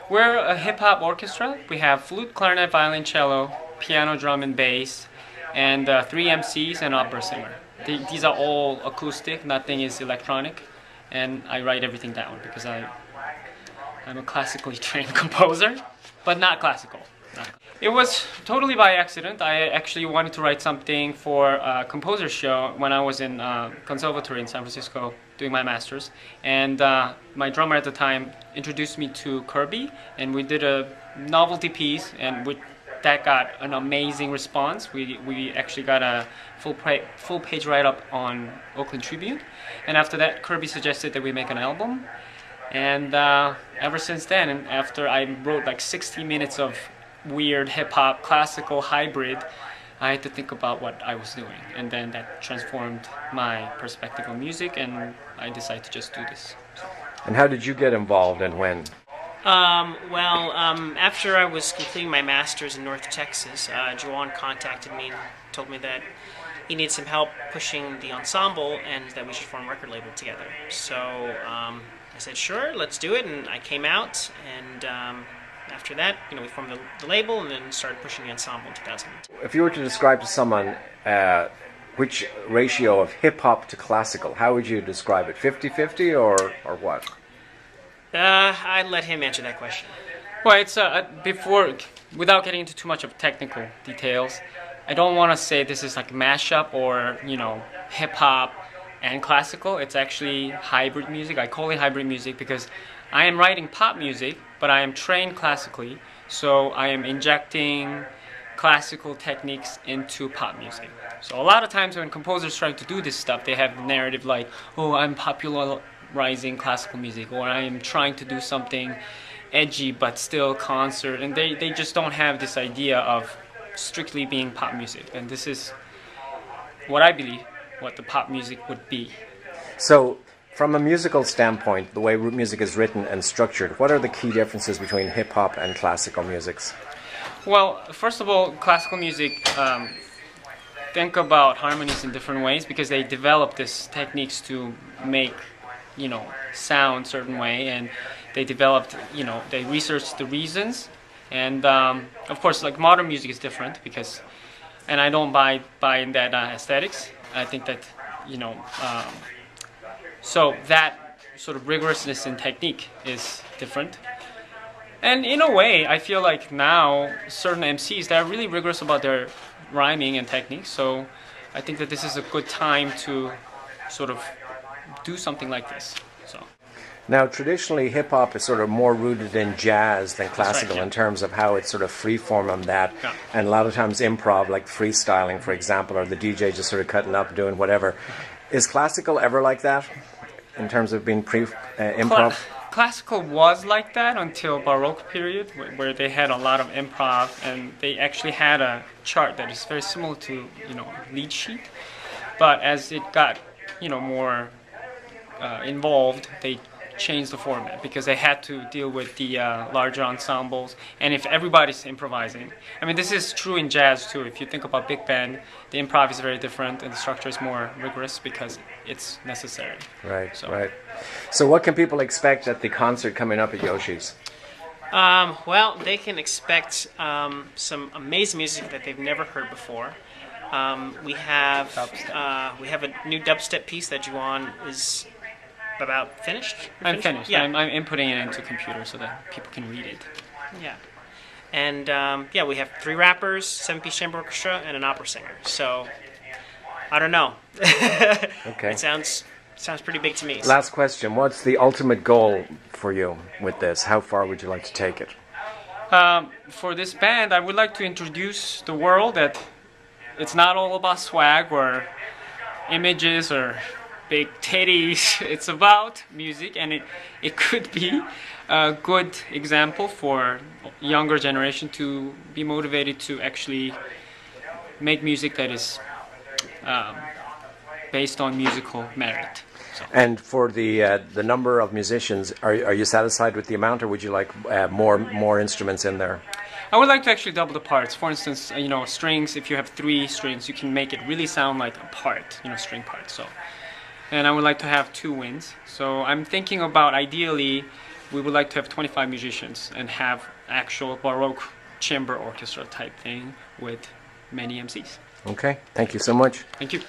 We're a hip-hop orchestra. We have flute, clarinet, violin, cello, piano, drum, and bass, and 3 MCs and opera singer. These are all acoustic, nothing is electronic, and I write everything down because I'm a classically trained composer, but not classical. It was totally by accident. I actually wanted to write something for a composer show when I was in conservatory in San Francisco doing my master's, and my drummer at the time introduced me to Kirby, and we did a novelty piece, and that got an amazing response. We actually got a full page write-up on Oakland Tribune, and after that Kirby suggested that we make an album, and ever since then, and after I wrote like 60 minutes of weird hip-hop classical hybrid, I had to think about what I was doing, and then that transformed my perspective on music, and I decided to just do this. And how did you get involved, and when? After I was completing my master's in North Texas, JooWan contacted me and told me that he needed some help pushing the ensemble and that we should form a record label together. So I said, sure, let's do it, and I came out, and after that, we formed the label and then started pushing the ensemble in 2002. If you were to describe to someone which ratio of hip-hop to classical, how would you describe it? 50-50 or what? I'd let him answer that question. Well, it's without getting into too much of technical details, I don't want to say this is like a mashup or, hip-hop and classical. It's actually hybrid music. I call it hybrid music because I am writing pop music, but I am trained classically, so I am injecting classical techniques into pop music. So a lot of times when composers try to do this stuff, they have the narrative like, oh, I'm popularizing classical music, or I am trying to do something edgy but still concert, and they just don't have this idea of strictly being pop music. And this is what I believe what the pop music would be. So, from a musical standpoint, the way music is written and structured, what are the key differences between hip-hop and classical musics? Well, first of all, classical music think about harmonies in different ways because they develop these techniques to make, sound certain way, and they developed, they researched the reasons, and of course, like modern music is different because, and I don't buy in that aesthetics. I think that, so that sort of rigorousness in technique is different. And in a way, I feel like now certain MCs, they're really rigorous about their rhyming and technique. So I think that this is a good time to sort of do something like this. So. Now, traditionally, hip-hop is sort of more rooted in jazz than classical, right, yeah, in terms of how it's sort of free-form on that. Yeah. And a lot of times improv, like freestyling, for example, or the DJ just sort of cutting up, doing whatever. Is classical ever like that, in terms of being improv? Classical was like that until Baroque period, where they had a lot of improv, and they actually had a chart that is very similar to, lead sheet. But as it got, more involved, they changed the format because they had to deal with the larger ensembles, and if everybody's improvising, I mean, this is true in jazz too. If you think about big band, the improv is very different and the structure is more rigorous because it's necessary. Right, right. So what can people expect at the concert coming up at Yoshi's? Well, they can expect some amazing music that they've never heard before. We have a new dubstep piece that JooWan is about finished. I'm finished. Yeah. I'm inputting it into computer so that people can read it. Yeah. And we have 3 rappers, 7-piece chamber orchestra, and an opera singer. So I don't know. Okay. It sounds pretty big to me. Last question. What's the ultimate goal for you with this? How far would you like to take it? For this band, I would like to introduce the world that it's not all about swag or images or big titties. It's about music, and it could be a good example for younger generation to be motivated to actually make music that is based on musical merit. So. And for the number of musicians, are you satisfied with the amount, or would you like more instruments in there? I would like to actually double the parts. For instance, strings. If you have 3 strings, you can make it really sound like a part, string part. So. And I would like to have 2 winds. So I'm thinking about ideally we would like to have 25 musicians and have actual Baroque chamber orchestra type thing with many MCs. Okay, thank you so much. Thank you.